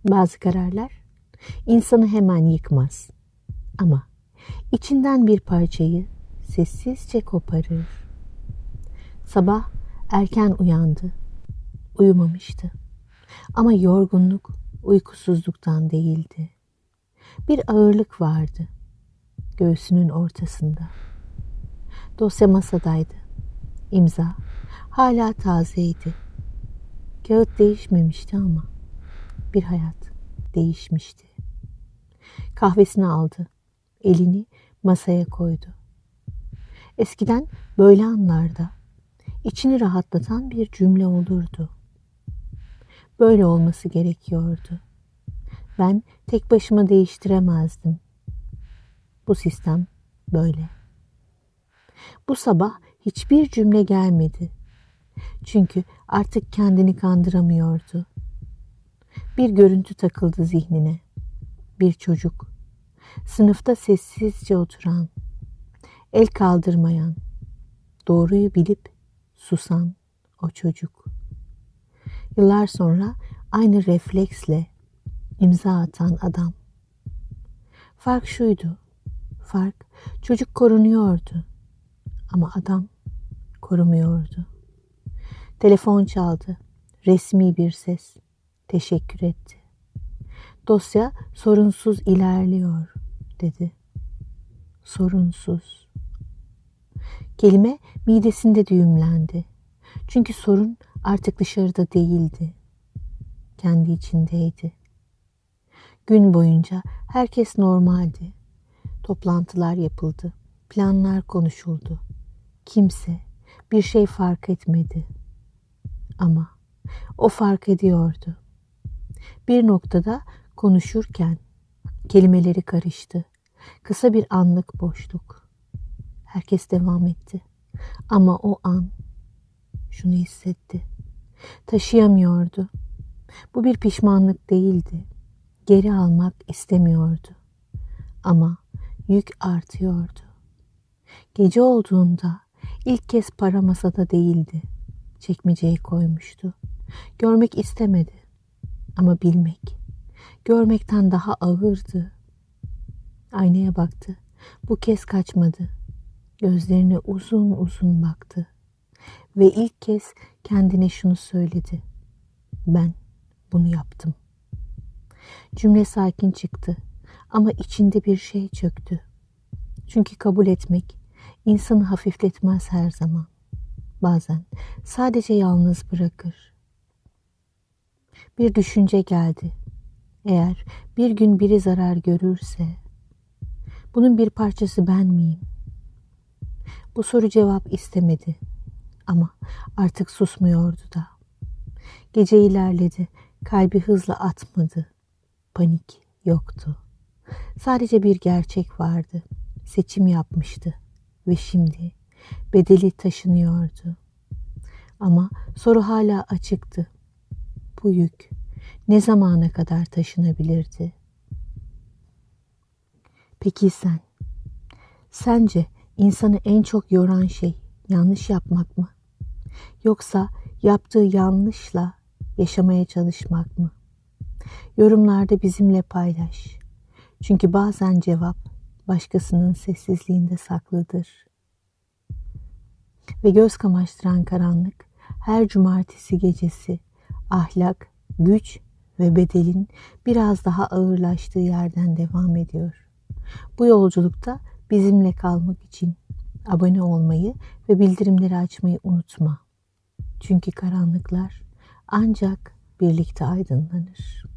Bazı kararlar insanı hemen yıkmaz ama içinden bir parçayı sessizce koparır. Sabah erken uyandı. Uyumamıştı. Ama yorgunluk uykusuzluktan değildi. Bir ağırlık vardı göğsünün ortasında. Dosya masadaydı. İmza hala tazeydi. Kağıt değişmemişti ama bir hayat değişmişti. Kahvesini aldı. Elini masaya koydu. Eskiden böyle anlarda içini rahatlatan bir cümle olurdu. Böyle olması gerekiyordu. Ben tek başıma değiştiremezdim. Bu sistem böyle. Bu sabah hiçbir cümle gelmedi. Çünkü artık kendini kandıramıyordu. Bir görüntü takıldı zihnine. Bir çocuk. Sınıfta sessizce oturan, el kaldırmayan, doğruyu bilip susan o çocuk. Yıllar sonra aynı refleksle imza atan adam. Fark şuydu. Fark çocuk korunuyordu ama adam korumuyordu. Telefon çaldı. Resmi bir ses. Teşekkür etti. Dosya sorunsuz ilerliyor dedi. Sorunsuz. Kelime midesinde düğümlendi. Çünkü sorun artık dışarıda değildi. Kendi içindeydi. Gün boyunca herkes normaldi. Toplantılar yapıldı. Planlar konuşuldu. Kimse bir şey fark etmedi. Ama o fark ediyordu. Bir noktada konuşurken kelimeleri karıştı. Kısa bir anlık boşluk. Herkes devam etti. Ama o an şunu hissetti. Taşıyamıyordu. Bu bir pişmanlık değildi. Geri almak istemiyordu. Ama yük artıyordu. Gece olduğunda ilk kez para masada değildi. Çekmeceye koymuştu. Görmek istemedi. Ama bilmek, görmekten daha ağırdı. Aynaya baktı. Bu kez kaçmadı. Gözlerine uzun uzun baktı. Ve ilk kez kendine şunu söyledi. Ben bunu yaptım. Cümle sakin çıktı ama içinde bir şey çöktü. Çünkü kabul etmek insanı hafifletmez her zaman. Bazen sadece yalnız bırakır. Bir düşünce geldi. Eğer bir gün biri zarar görürse, bunun bir parçası ben miyim? Bu soru cevap istemedi ama artık susmuyordu da. Gece ilerledi, kalbi hızla atmadı. Panik yoktu. Sadece bir gerçek vardı. Seçim yapmıştı ve şimdi bedeli taşınıyordu. Ama soru hala açıktı. Bu yük ne zamana kadar taşınabilirdi? Peki sen? Sence insanı en çok yoran şey yanlış yapmak mı? Yoksa yaptığı yanlışla yaşamaya çalışmak mı? Yorumlarda bizimle paylaş. Çünkü bazen cevap başkasının sessizliğinde saklıdır. Ve göz kamaştıran karanlık her cumartesi gecesi ahlak, güç ve bedelin biraz daha ağırlaştığı yerden devam ediyor. Bu yolculukta bizimle kalmak için abone olmayı ve bildirimleri açmayı unutma. Çünkü karanlıklar ancak birlikte aydınlanır.